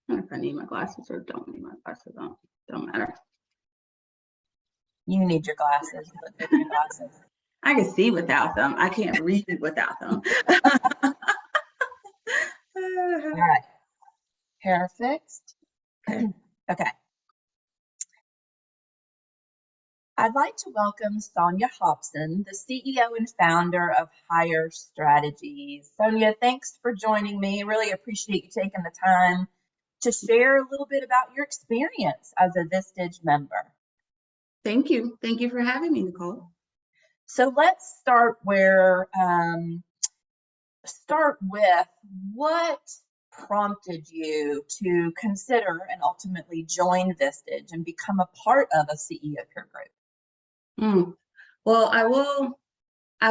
I don't know if I need my glasses or don't need my glasses. Don't matter. You need your glasses. You look good in your glasses. I can see without them. I can't read without them. All right. Hair fixed. Okay. I'd like to welcome Sonya Hopson, the CEO and founder of Hire Strategies. Sonya, thanks for joining me. I really appreciate you taking the time to share a little bit about your experience as a Vistage member. Thank you. Thank you for having me, Nicole. So let's start with what prompted you to consider and ultimately join Vistage and become a part of a CEO peer group? Well, I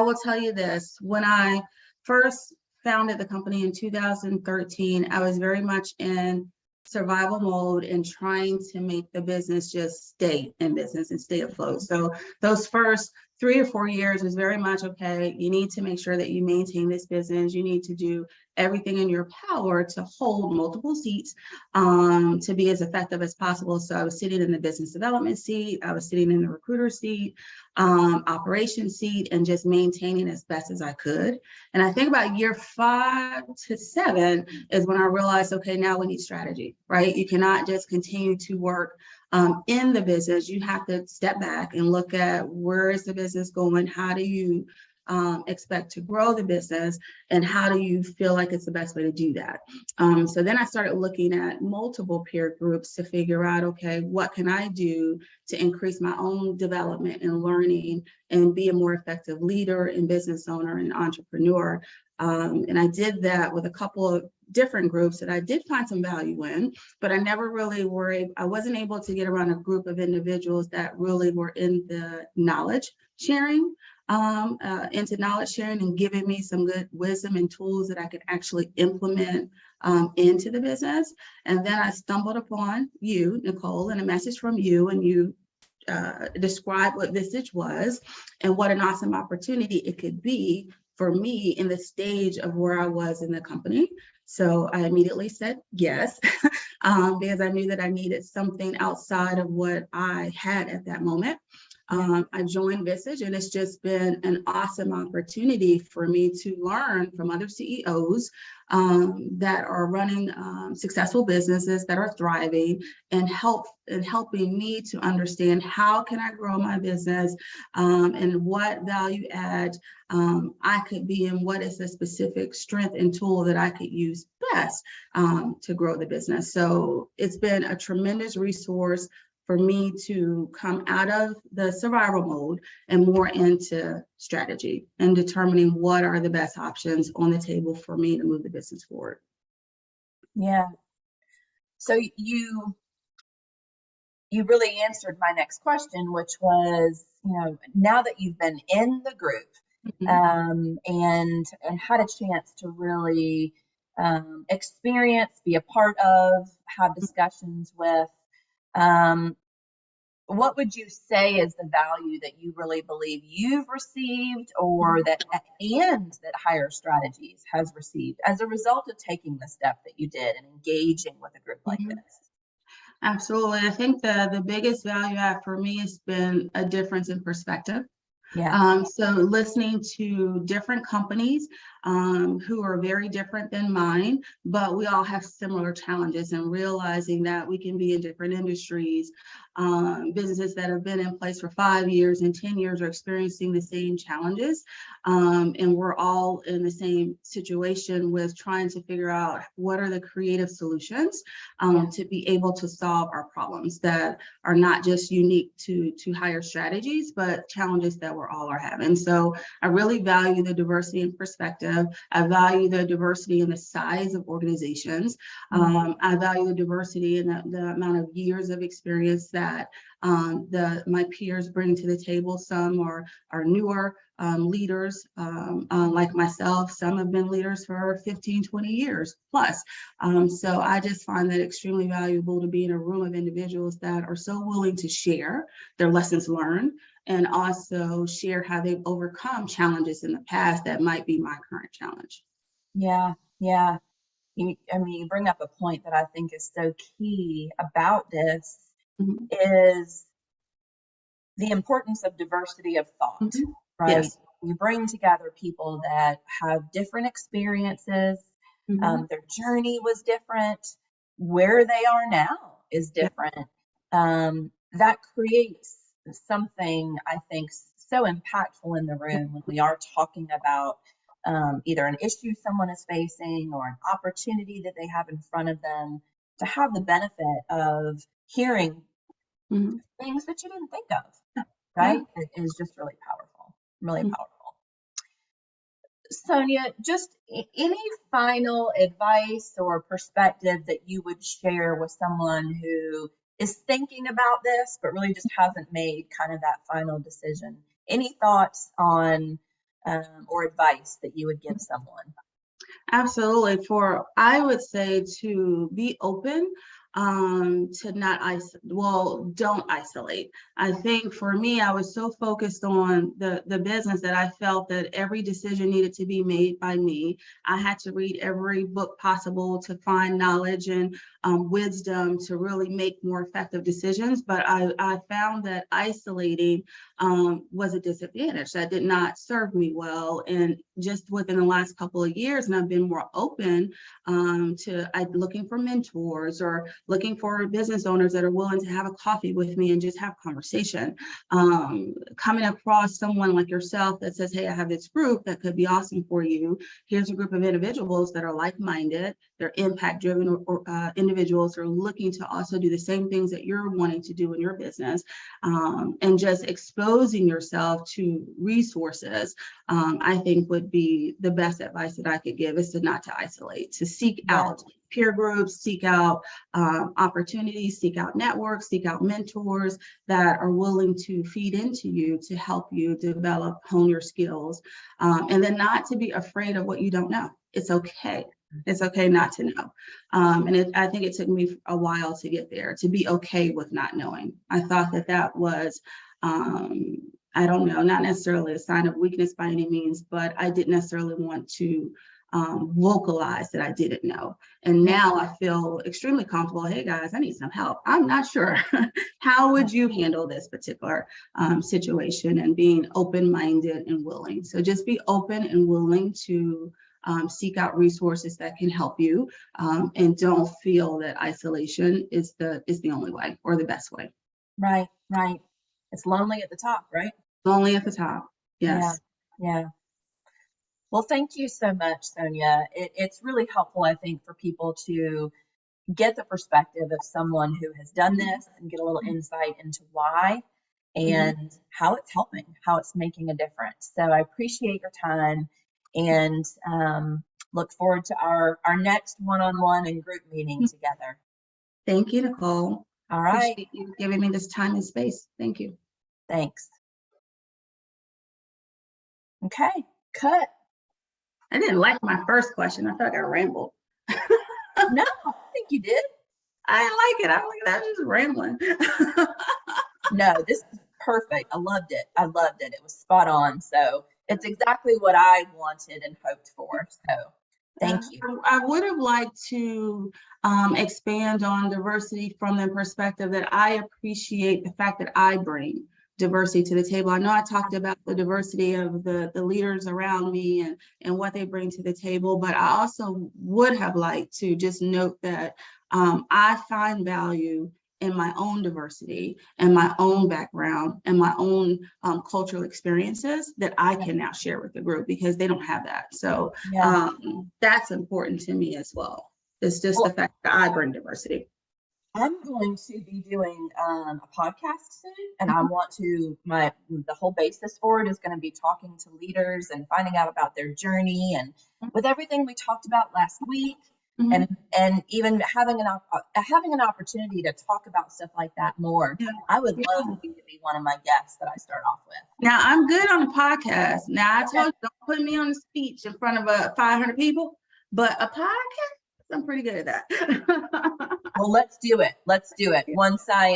will tell you this. When I first founded the company in 2013, I was very much in survival mode and trying to make the business just stay in business and stay afloat. So those first 3 or 4 years was very much, okay, you need to make sure that you maintain this business. You need to do everything in your power to hold multiple seats to be as effective as possible. So I was sitting in the business development seat, I was sitting in the recruiter seat, operations seat, and just maintaining as best as I could. And I think about year 5 to 7 is when I realized, okay, now we need strategy, right? You cannot just continue to work in the business. You have to step back and look at where is the business going? How do you expect to grow the business, and how do you feel like it's the best way to do that? So then I started looking at multiple peer groups to figure out, okay, what can I do to increase my own development and learning and be a more effective leader and business owner and entrepreneur. And I did that with a couple of different groups that I did find some value in, but I never really I wasn't able to get around a group of individuals that really were in the knowledge sharing, and giving me some good wisdom and tools that I could actually implement into the business. And then I stumbled upon you, Nicole, and a message from you, and you described what Vistage was and what an awesome opportunity it could be for me in the stage of where I was in the company. So I immediately said yes, because I knew that I needed something outside of what I had at that moment. I joined Vistage, and it's just been an awesome opportunity for me to learn from other CEOs that are running successful businesses that are thriving, and helping me to understand how can I grow my business, and what value add I could be, and what is the specific strength and tool that I could use best to grow the business. So it's been a tremendous resource for me to come out of the survival mode and more into strategy and determining what are the best options on the table for me to move the business forward. Yeah. So you really answered my next question, which was, now that you've been in the group, and had a chance to really experience, be a part of, have discussions with, what would you say is the value that you really believe you've received, or that Hire Strategies has received as a result of taking the step that you did and engaging with a group like this? Absolutely. I think the biggest value add for me has been a difference in perspective. Yeah. So listening to different companies who are very different than mine, but we all have similar challenges, and realizing that we can be in different industries, businesses that have been in place for 5 years and 10 years are experiencing the same challenges. And we're all in the same situation with trying to figure out what are the creative solutions to be able to solve our problems that are not just unique to Hire Strategies, but challenges that we're all are having. So I really value the diversity in perspective. I value the diversity in the size of organizations. I value the diversity in the amount of years of experience that my peers bring to the table. Some are newer leaders like myself. Some have been leaders for 15, 20 years plus. So I just find that extremely valuable to be in a room of individuals that are so willing to share their lessons learned, and also share how they've overcome challenges in the past that might be my current challenge. Yeah. you bring up a point that I think is so key about this Mhm. is the importance of diversity of thought, Mhm. right? Yes. You bring together people that have different experiences. Mhm. Their journey was different. Where they are now is Yeah. different. That creates something I think so impactful in the room when we are talking about either an issue someone is facing or an opportunity that they have in front of them, to have the benefit of hearing Mhm. things that you didn't think of, Yeah. right? It is just really powerful, really Mhm. powerful. Sonia, just any final advice or perspective that you would share with someone who is thinking about this, but really just hasn't made kind of that final decision? Any thoughts on or advice that you would give someone? Absolutely. I would say to be open, to not don't isolate. I think for me, I was so focused on the business that I felt that every decision needed to be made by me. I had to read every book possible to find knowledge and wisdom to really make more effective decisions. But I found that isolating was a disadvantage. That did not serve me well. And just within the last couple of years, and I've been more open to looking for mentors or looking for business owners that are willing to have a coffee with me and just have conversation. Coming across someone like yourself that says, hey, I have this group that could be awesome for you. Here's a group of individuals that are like-minded. They're impact-driven individuals who are looking to also do the same things that you're wanting to do in your business. And just exposing yourself to resources, I think would be the best advice that I could give, is to not to isolate, to seek Right, out peer groups, seek out opportunities, seek out networks, seek out mentors that are willing to feed into you to help you develop, hone your skills, and then not to be afraid of what you don't know. It's okay. It's okay not to know. I think it took me a while to get there, to be okay with not knowing. I thought that was, I don't know, not necessarily a sign of weakness by any means, but I didn't necessarily want to vocalize that I didn't know. And yeah, now I feel extremely comfortable. Hey guys, I need some help. I'm not sure. How would you handle this particular situation? And being open-minded and willing. So just be open and willing to seek out resources that can help you, and don't feel that isolation is the only way or the best way. right, right. It's lonely at the top, right? Only at the top. Yeah, Yes. yeah. Well, thank you so much, Sonia. It's really helpful, I think, for people to get the perspective of someone who has done this and get a little insight into why Mhm. and how it's helping, how it's making a difference. So I appreciate your time and look forward to our next one-on-one and group meeting together. Thank you, Nicole. All right. Appreciate you giving me this time and space. Thank you. Thanks. Okay. Cut. I didn't like my first question. I felt like I rambled. No, I think you did. I didn't like it. I was just rambling. No, this is perfect. I loved it. I loved it. It was spot on. So it's exactly what I wanted and hoped for. So thank you. I would have liked to expand on diversity from the perspective that I appreciate the fact that I bring diversity to the table. I know I talked about the diversity of the leaders around me and what they bring to the table, but I also would have liked to just note that I find value in my own diversity and my own background and my own cultural experiences that I can now share with the group, because they don't have that. So Yeah. that's important to me as well. It's just the Well, fact that I bring diversity. I'm going to be doing a podcast soon, and I want to the whole basis for it is going to be talking to leaders and finding out about their journey, and with everything we talked about last week, Mhm. and even having an opportunity to talk about stuff like that more. Yeah. I would love Yeah. you to be one of my guests that I start off with. Now I'm good on a podcast. Now I Okay. told you, don't put me on the speech in front of 500 people, but a podcast, I'm pretty good at that. Well, let's do it. Let's do it. Once I